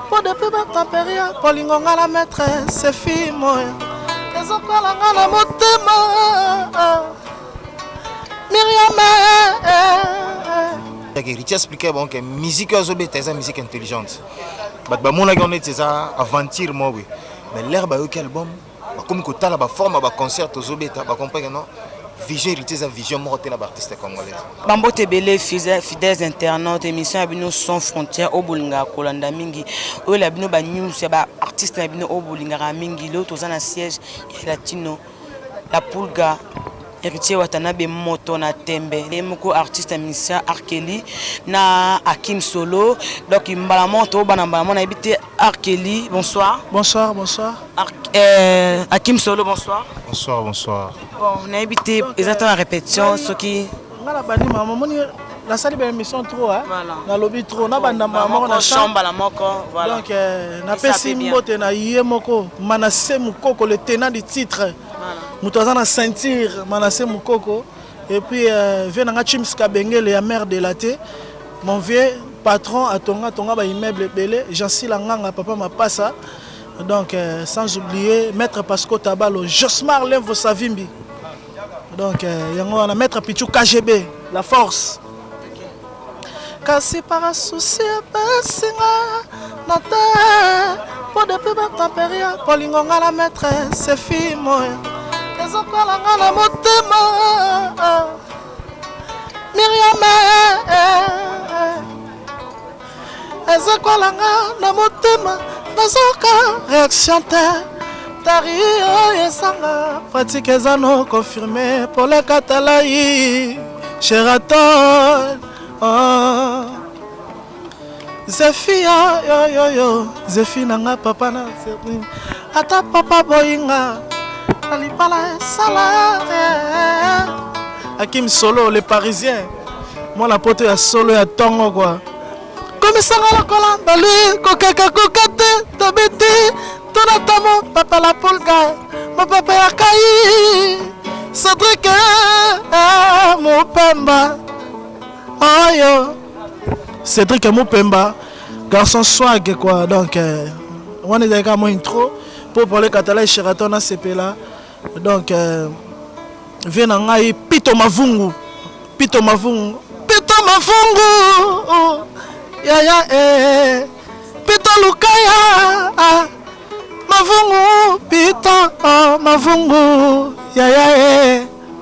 Pour depuis ma tempéria, Polingonga la maîtresse, c'est fille moi. Les okolanga la motema. Myriam. Richard expliquait bon que musique azobé c'est une musique intelligente. Bah mon on est c'est ça aventure moi oui. Mais l'air bah auquel album comme que t'as la forme bah concert azobé t'as pas compris non. Vision héritier sa vision morte na artiste congolais. Bambo Tebele fidèles internautes émission abino sans frontières au bolinga kolanda mingi. O la bino ba news ba artiste abino au bolinga mingi l'autre aux na siège latino la Pulga héritier Watanabe moto na tembe les moko artiste musicien Arkeli na Hakim Solo donc mbala moto bana mbala na habité Arkeli bonsoir Hakim Solo bonsoir bon on a habité exactement la répétition ce qui ngala bani maman la salle de émission trop hein na lobby trop na banda maman na chambre la moko voilà donc na pesi mbote na yemoko Manassé Mukoko le tenant du titre Moutazana sentir Manassé Mukoko et puis venanga Chims Kabengele la mère de Laté mon vieux patron à Tonga ba immeuble belé Jansi Langanga papa ma passa donc sans oublier maître Pasco Tabalo Josmar Levo Savimbi donc yango on a maître Pichou KGB la force kasi para souci basinga nata pour depuis ma tempéria Polingonga la maîtresse c'est fille moi les okolanga la motema Myriam les okolanga la motema nazoka réaction tari yesanga pratique ezano confirmé pour le Katalaï Sheraton Zefi yo Zefi nanga papa na ata papa boyinga alipala sala Hakim Solo le parisien moi la pote ya solo ya tongo quoi comme ça la kola bali kokaka kokate tabeti tonatamo papa la polga mon papa ya kai Cédric Mopemba ayo Cédric Mopemba garçon swag quoi donc on est déjà moins intro pour parler catalan Sheraton à CP là donc vient ngai Pito Mavungu ya Pito Lukaya Mavungu Pito Mavungu ya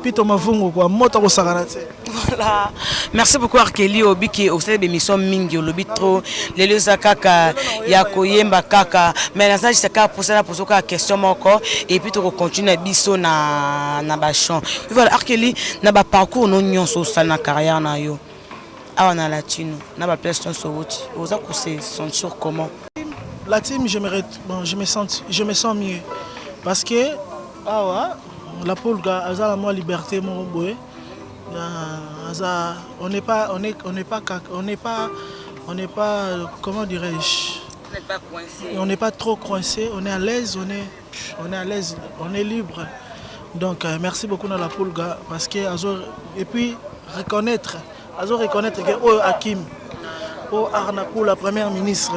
Pito Mavungu quoi moto ko sakanate. Voilà. Merci beaucoup Arkeli Obiki au sein de l'émission Mingi au lobby trop les leza kaka ya koyemba kaka mais là ça c'est pour ça pour la question encore et puis tu continuer biso na bachon. Voilà Arkeli na ba parcours non nyonso ça na carrière na yo. Ah on a latino na ba place sur route. Oza ko se sentir comment? La team je me sens mieux parce que la Pulga a la moi liberté mon boy. On n'est pas comment dirais-je, on n'est pas trop coincé, on est à l'aise, on est libre. Donc merci beaucoup dans la Pulga parce que et puis reconnaître que Hakim Arnakou la première ministre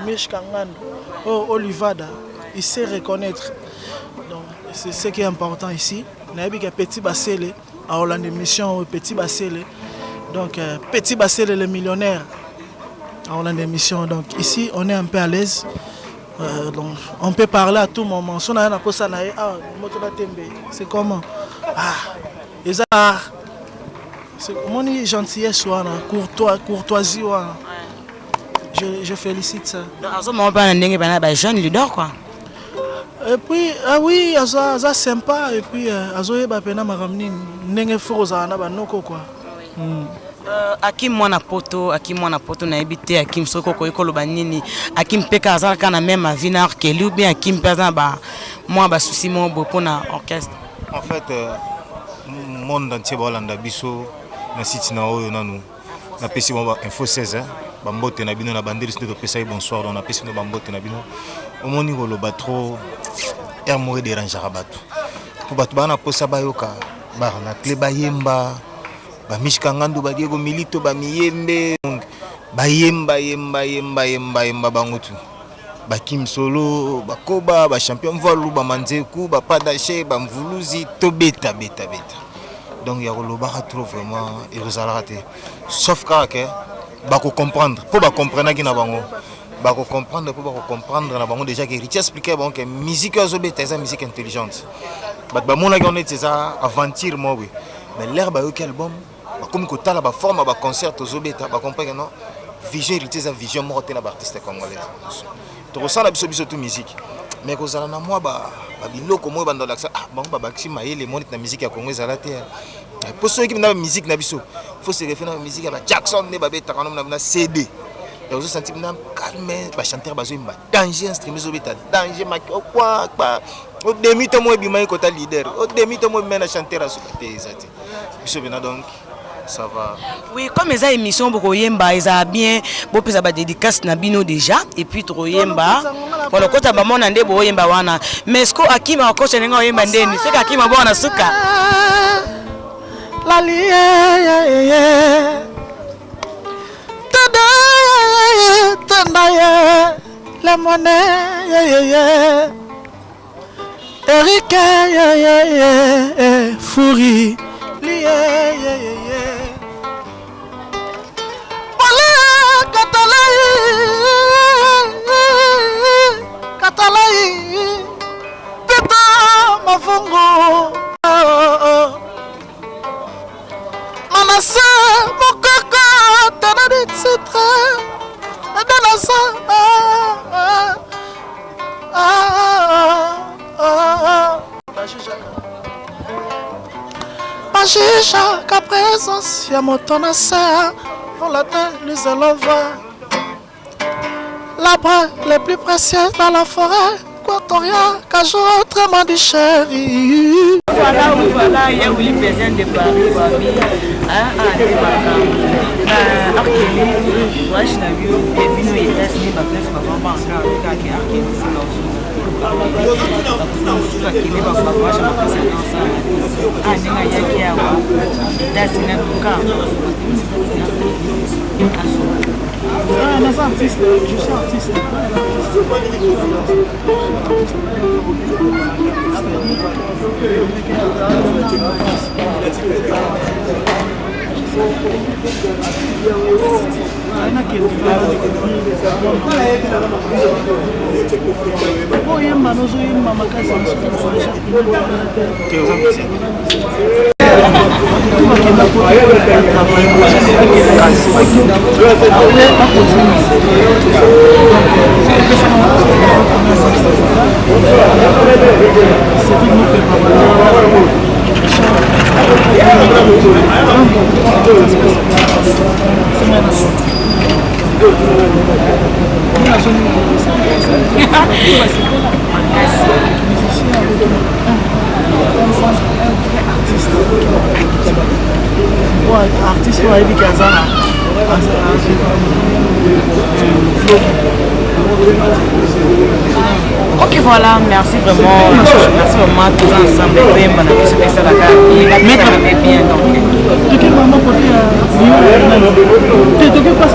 Mich Kangando Olivada il sait reconnaître, donc c'est ce qui est important ici. Nabi Petit Bassele à Hollande émission Petit Bassele, donc Petit Bassele le millionnaire à Hollande émission. Donc ici on est un peu à l'aise, donc on peut parler à tout moment. Si on a un poste c'est comment c'est comment dire gentillesse courtoisie je félicite ça. Jeune leader quoi. Et puis oui ça sympa et puis azoye ba pena maramni ndenge foroza na banoko quoi. Hakim mwana poto na habité Hakim soko ko ekoloba nini Hakim peka azala kana même avis na Arkeli ou bien Hakim pesa ba moi ba souci mo beaucoup na orchestre. En fait monde entier bolanda biso na site na oyo nanu na pesi mo info 16 ba mbote na bino na bandeli sito pesa bonsoir on a pesi no ba mbote na bino omoni ko loba trop ermo déranger bato pour bato bana posa bayoka ba na clé bayemba ba mishkangandu ba Diego Milito ba miyembe bayemba bangotu Bakim Solo, Bakoba, Champion Volou, Manzeku, Padaché, Bamvuluzi, Tobeta, beta. Donc il y a le trop vraiment et sauf que bako comprendre, pour comprendre qui n'a bango, bako comprendre pour comprendre na bango déjà que Richard expliquait bon que musique azobeta c'est musique intelligente. Ba mon on est ça aventure moi oui. Mais l'air ba quel album, comme que tala ba forme ba concert azobeta, ba comprendre non vision héritier ça vision morte na artiste congolais. Tu ressens la biso tout musique. Mais quand on a moi biloko moi bando l'accent bon baxi maïle monde na musique ya Congo ezala te. Pour ceux qui na musique na biso, faut se référer à la musique ya Jackson ne ba beta kana na CD. Et vous sentez na calme ba chanteur ba zo ba danger instrument zo beta danger makko quoi au demi to moi bima ko ta leader. Au demi to moi mena chanteur aso te ezati. Biso bena donc ça va. Oui, comme les émissions beaucoup yemba, ils a bien beau pesa ba dédicace na bino déjà et puis trop yemba. Pour le côté ba mon ande bo yemba wana. Mais est-ce que akima ko chenenga yemba ndeni? C'est akima bona suka. La lié Tada la monnaie Eric Fouri Katalai Peta Mafungo Manasa Mokaka Tanadi Titra Danasa Magisha Ka présence Ya motonasa Volatile les éleveurs L'arbre les plus précieux dans la forêt Quatoria Kajo autrement du chéri Voilà, il y a eu le président de Paris moi je n'ai vu les vino et les signes ma place ma maman encore avec Arkeli c'est là aussi Arkeli va pas moi je me passe dans ça ah ninga yaki yawa dasina tuka ah mais artiste je suis artiste artiste wa ebi kazana ok voilà merci vraiment merci vraiment tous ensemble bien on a pu se passer la carte mais ça va bien donc tu que maman côté tu que passe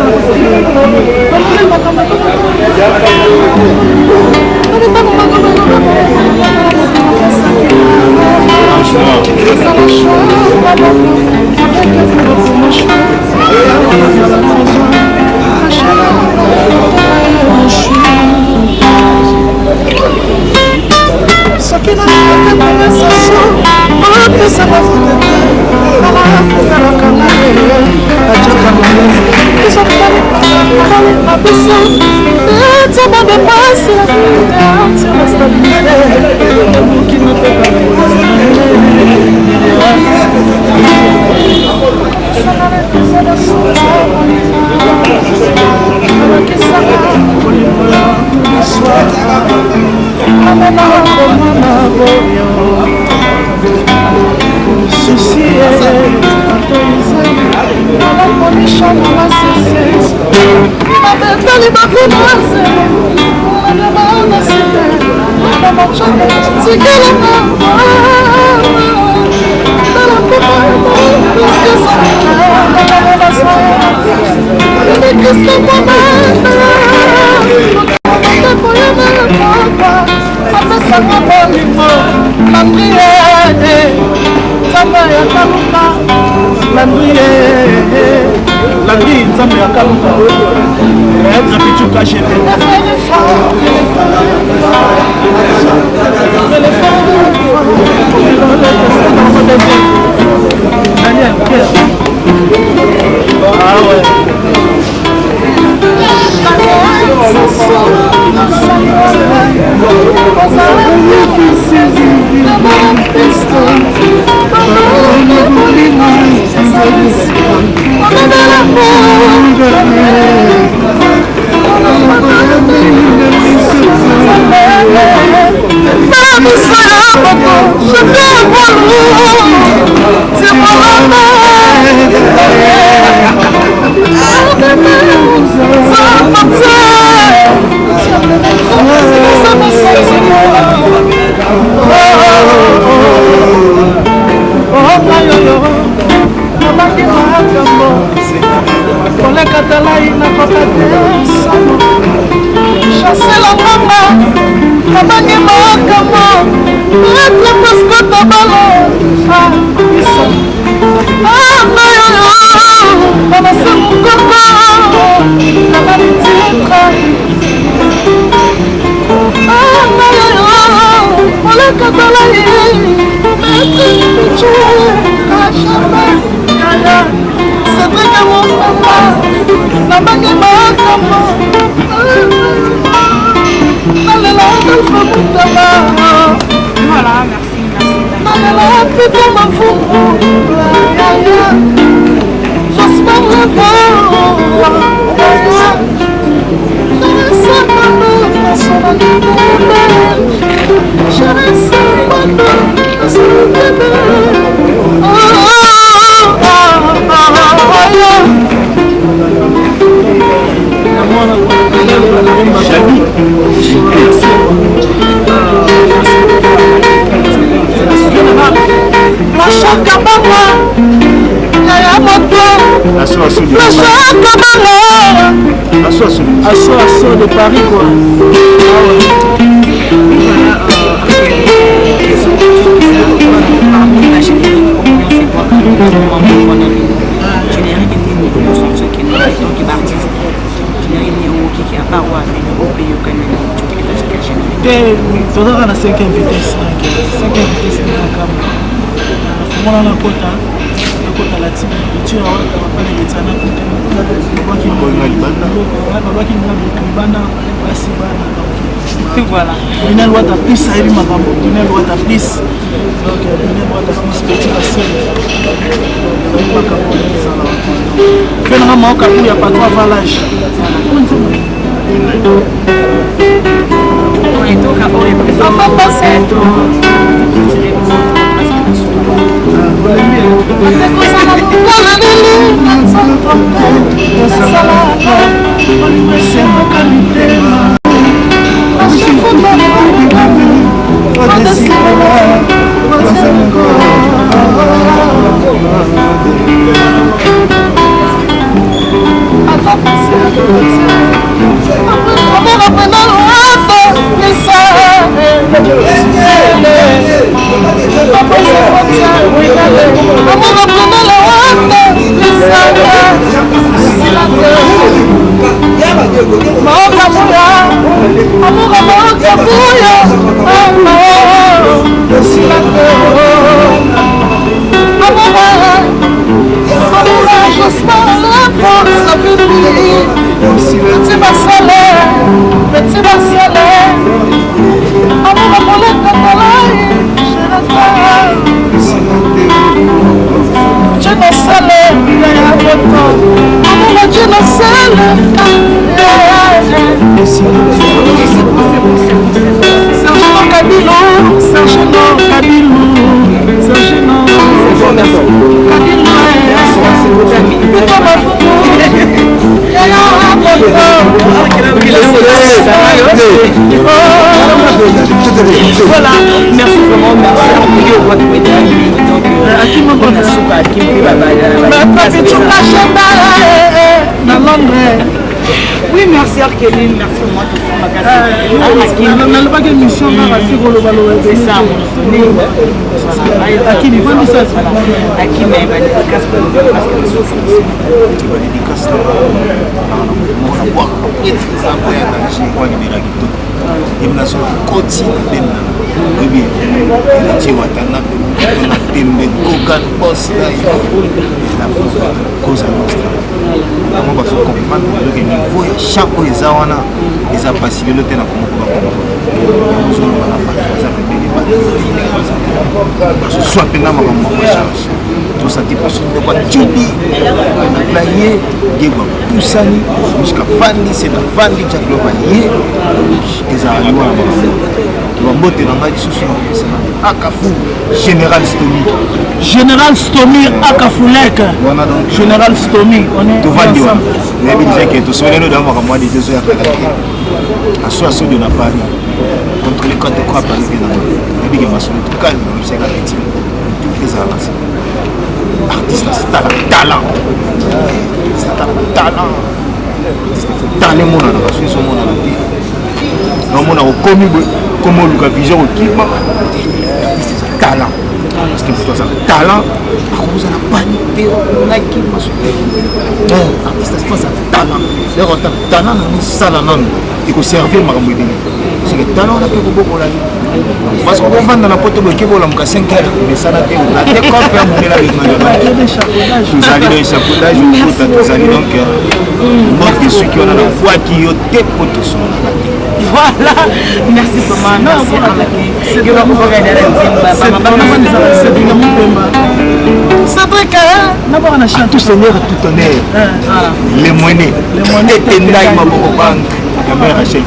Assaut de Paris quoi. Tozaka na 5e vitesse. 5e vitesse na kota la team tu as pas les médecins voilà. Binel Wata plus ça est makambo. Binel Wata plus. Donc Binel Wata plus petit passé. Fais-le moi au il y a pas trois valages. Voilà, merci vraiment, merci à vous au votre médaille. Donc, à qui me connaît, à qui me dans Londres. Oui, merci Arkeline, merci moi tout ça. Pas que mission c'est ça, mon à qui il faut ça. À qui mais chaque eza wana eza pasilelo te na komoko soit mpenza makambo charge tosati posonde kwa tubi na ye yeba pusani jusqu'à fandi c'est la fandi jakloba ye ezala liwa bambote na ngai lisusu akafu général Stomy Akafulek général Stomy on est ensemble mais bien que tout ça nous dans makambo de deux heures à soi de na Paris contre les côtes de quoi parler dans et bien que masolo tout calme c'est la petite tout les avancées artiste c'est talent talent mon na ba so mon na te non mon na komi comme Luka vision au Kiba talent parce que pour toi ça talent à cause de la panique na Kiba artiste c'est ça talent leur talent ni sala non il faut servir makambo idini c'est que talent na pe ko bokola parce que on vend dans la porte de Kiba la muka 5 heures mais ça na te la te compte pour la vous allez dans échafaudage vous allez donc moi je suis qui on a la voix qui yo te poto son voilà, merci maman, merci c'est vrai que d'abord on a chanté tout seigneur tout honneur les moyens et Tendai Maboko Bank la mère Rachel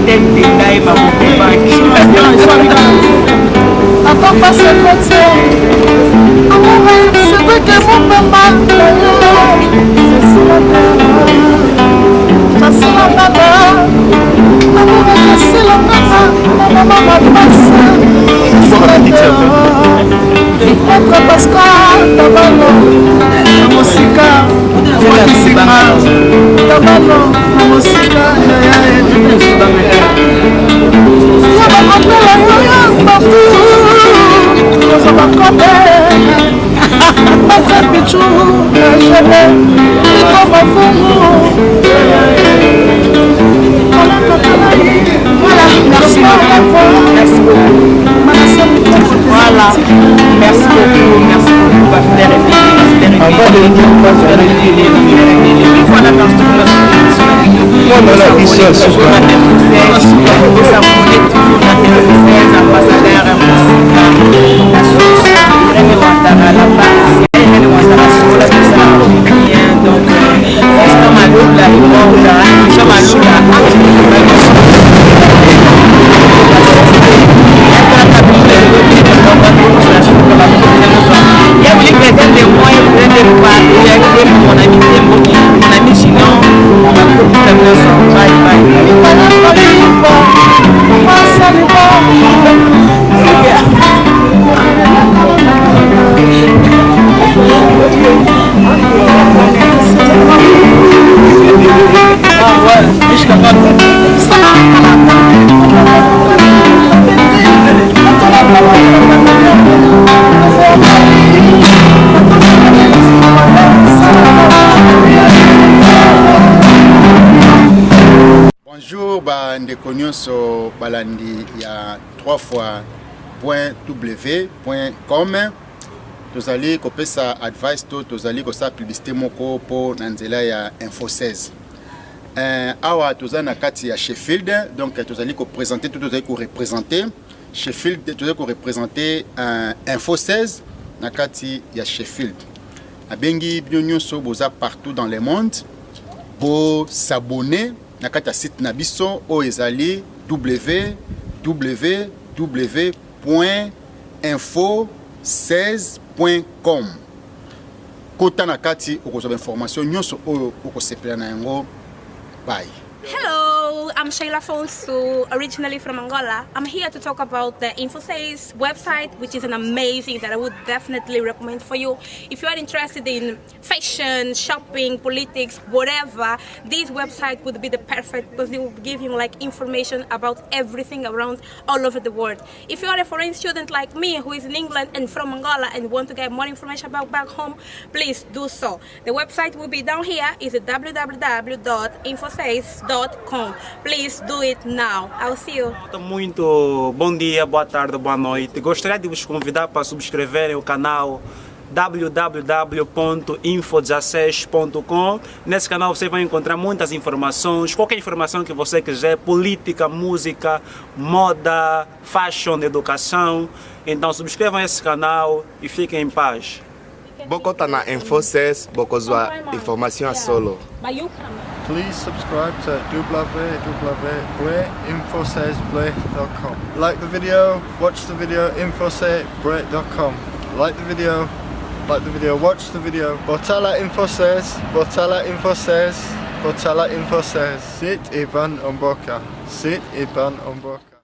Tendai Maboko Bank attends pas ce côté c'est vrai que mon maman voilà, merci beaucoup. Voilà, merci beaucoup, ma frère et Bonjour, ndeko nyonso balandi ya 3w.com. Tozali kopesa advice to tozali kosa publicité moko po na nzela ya Info 16. Awa tozali na kati ya Sheffield, donc tozali ko présenter tout tozali ko représenter Sheffield, tozali ko représenter Info 16 na kati ya Sheffield. Abengi bino nyonso boza partout dans le monde pour s'abonner na kati ya site na biso o ezali www.info16.com. Kota na kati okozwa information nyonso oyo okosepela na yango. Bye. Hello, Hello, I'm Sheila Fonsu, originally from Angola. I'm here to talk about the InfoSays website, which is an amazing that I would definitely recommend for you. If you are interested in fashion, shopping, politics, whatever, this website would be the perfect because it will give you like information about everything around all over the world. If you are a foreign student like me who is in England and from Angola and want to get more information about back home, please do so. The website will be down here. Is www.infosays.com. Please do it now. I'll see you. Muito bom dia, boa tarde, boa noite. Gostaria de vos convidar para subscreverem o canal www.info16.com. Nesse canal você vai encontrar muitas informações, qualquer informação que você quiser, política, música, moda, fashion, educação. Então subscrevam esse canal e fiquem em paz. Boko tá na InfoSays, Boko zua informação a solo. Please subscribe to www.infosaysplay.com. Like the video, watch the video, infosaysplay.com. Like the video, watch the video. Botala InfoSays, Botala InfoSays, Botala InfoSays. Sit Iban Omboka. Sit Iban Omboka.